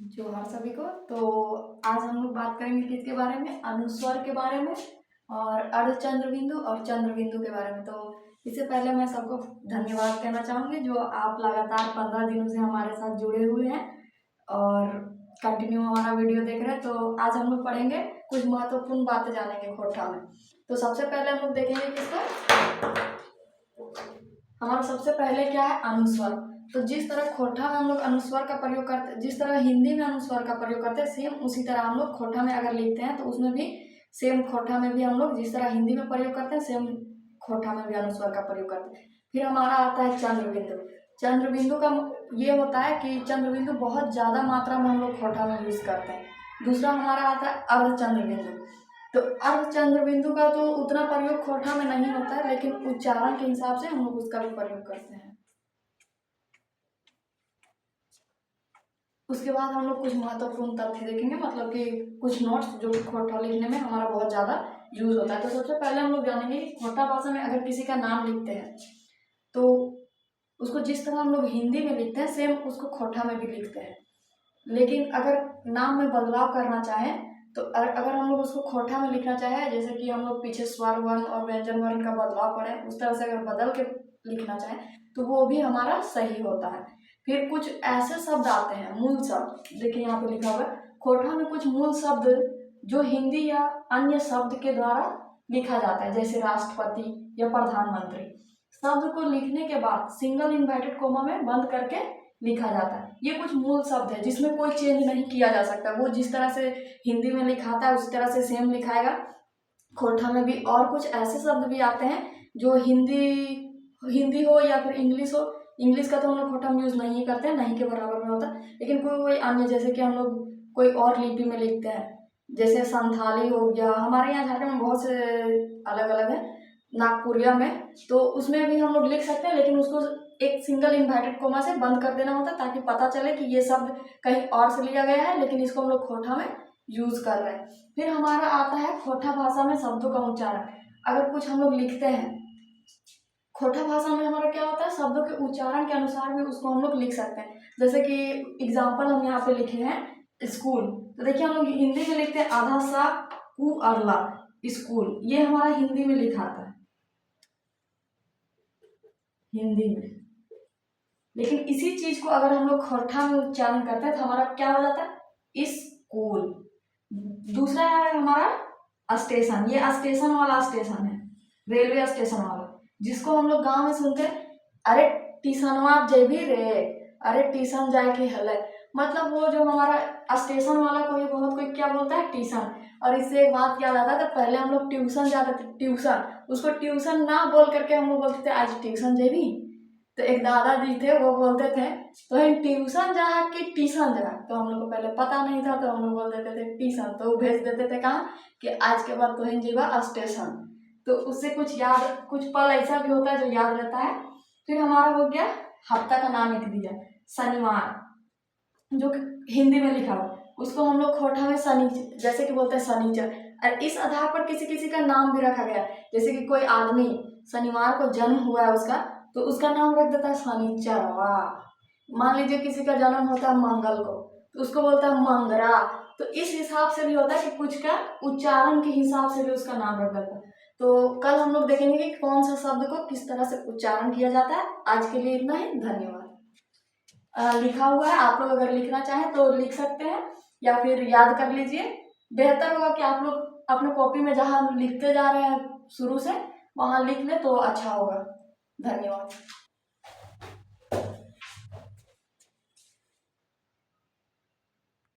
जोहार सभी को। तो आज हम लोग बात करेंगे किसके बारे में, अनुस्वर के बारे में और अर्धचंद्र बिंदु और चंद्र बिंदु के बारे में। तो इससे पहले मैं सबको धन्यवाद कहना चाहूँगी जो आप लगातार 15 दिनों से हमारे साथ जुड़े हुए हैं और कंटिन्यू हमारा वीडियो देख रहे हैं। तो आज हम लोग पढ़ेंगे, कुछ महत्वपूर्ण बातें जानेंगे खोटा में। तो सबसे पहले हम लोग देखेंगे किसका, हमारा सबसे पहले क्या है, अनुस्वर। तो जिस तरह खोटा में हम लोग अनुस्वर का प्रयोग करते हैं, जिस तरह हिंदी में अनुस्वर का प्रयोग करते हैं, सेम उसी तरह हम लोग खोटा में अगर लिखते हैं तो उसमें भी सेम खोटा में भी हम लोग जिस तरह हिंदी में प्रयोग करते हैं सेम खोटा में भी अनुस्वर का प्रयोग करते हैं। फिर हमारा आता है चंद्र बिंदु। चंद्र बिंदु का ये होता है कि चंद्र बिंदु बहुत ज़्यादा मात्रा में हम लोग खोटा में यूज करते हैं। दूसरा हमारा आता है अर्धचंद्र बिंदु। तो अर्धचंद्र बिंदु का तो उतना प्रयोग खोटा में नहीं होता है, लेकिन उच्चारण के हिसाब से हम लोग उसका भी प्रयोग करते हैं। उसके बाद हम लोग कुछ महत्वपूर्ण तथ्य देखेंगे, मतलब कि कुछ नोट्स जो कि खोटा लिखने में हमारा बहुत ज़्यादा यूज होता है। तो सबसे पहले हम लोग जानेंगे कि खोटा भाषा में अगर किसी का नाम लिखते हैं तो उसको जिस तरह हम लोग हिंदी में लिखते हैं सेम उसको खोटा में भी लिखते हैं। लेकिन अगर नाम में बदलाव करना चाहें तो अगर हम लोग उसको खोटा में लिखना चाहें, जैसे कि हम लोग पीछे स्वर वर्ण और व्यंजन वर्ण का बदलाव पढ़े, उस तरह से अगर बदल के लिखना चाहें तो वो भी हमारा सही होता है। फिर कुछ ऐसे शब्द आते हैं, मूल शब्द, देखिए यहाँ पे लिखा हुआ है खोटा में कुछ मूल शब्द जो हिंदी या अन्य शब्द के द्वारा लिखा जाता है, जैसे राष्ट्रपति या प्रधानमंत्री। शब्द को लिखने के बाद सिंगल इन्वर्टेड कोमा में बंद करके लिखा जाता है। ये कुछ मूल शब्द है जिसमें कोई चेंज नहीं किया जा सकता, वो जिस तरह से हिंदी में लिखाता है उस तरह से सेम लिखाएगा खोटा में भी। और कुछ ऐसे शब्द भी आते हैं जो हिंदी हो या फिर इंग्लिश हो, इंग्लिश का तो हम लोग खोटा में यूज नहीं करते हैं, नहीं के बराबर में होता है, लेकिन कोई अन्य, जैसे कि हम लोग कोई और लिपि में लिखते हैं, जैसे संथाली हो गया, हमारे यहाँ झारखंड में बहुत से अलग अलग है, नागपुरिया में, तो उसमें भी हम लोग लिख सकते हैं, लेकिन उसको एक सिंगल इन्वर्टेड कोमा से बंद कर देना होता है ताकि पता चले कि ये शब्द कहीं और से लिया गया है, लेकिन इसको हम लोग खोटा में यूज कर रहे हैं। फिर हमारा आता है खोटा भाषा में शब्दों का उच्चारण। अगर कुछ हम लोग लिखते हैं खोटा भाषा में, हमारा क्या होता है, शब्दों के उच्चारण के अनुसार भी उसको हम लोग लिख सकते हैं। जैसे कि एग्जाम्पल हम यहाँ पे लिखे हैं स्कूल, तो देखिए हम लोग हिंदी में लिखते हैं आधा सा उ अरला स्कूल, ये हमारा हिंदी में लिखा था हिंदी में। लेकिन इसी चीज को अगर हम लोग खोटा में उच्चारण करते हैं तो हमारा क्या हो जाता है, स्कूल। दूसरा है हमारा स्टेशन, ये स्टेशन वाला स्टेशन है, रेलवे स्टेशन वाला, जिसको हम लोग गांव में सुनते हैं, अरे टीशनवा जेबी रे, अरे टीशन जाए के हल, मतलब वो जो हमारा स्टेशन वाला को ही बहुत कोई क्या बोलता है, टीशन। और इससे एक बात याद आता है, तो पहले हम लोग ट्यूशन जाते थे, ट्यूशन, उसको ट्यूशन ना बोल करके हम लोग बोलते थे आज ट्यूशन जेबी। तो एक दादाजी थे वो बोलते थे तो हम ट्यूशन जा कि ट्यूशन जा, तो हम लोग को पहले पता नहीं था तो हम लोग बोल देते थे ट्यूशन, तो वो भेज देते थे कहाँ कि आज के बाद तो हम जीवा स्टेशन। तो उससे कुछ याद, कुछ पल ऐसा भी होता है जो याद रहता है। फिर हमारा हो गया हफ्ता का नाम लिख दिया, शनिवार, जो हिंदी में लिखा हुआ, उसको हम लोग खोटा में शनि, जैसे कि बोलते हैं शनिचर। और इस आधार पर किसी किसी का नाम भी रखा गया, जैसे कि कोई आदमी शनिवार को जन्म हुआ है उसका, तो उसका नाम रख देता है शनिचरवा। मान लीजिए किसी का जन्म होता है मंगल को, तो उसको बोलता है मंगरा। तो इस हिसाब से भी होता है कि कुछ का उच्चारण के हिसाब से भी उसका नाम रख देता है। तो कल हम लोग देखेंगे कि कौन सा शब्द को किस तरह से उच्चारण किया जाता है। आज के लिए इतना ही, धन्यवाद। लिखा हुआ है, आप लोग अगर लिखना चाहें तो लिख सकते हैं या फिर याद कर लीजिए। बेहतर होगा कि आप लोग अपने कॉपी में जहाँ लिखते जा रहे हैं शुरू से वहाँ लिख ले तो अच्छा होगा। धन्यवाद।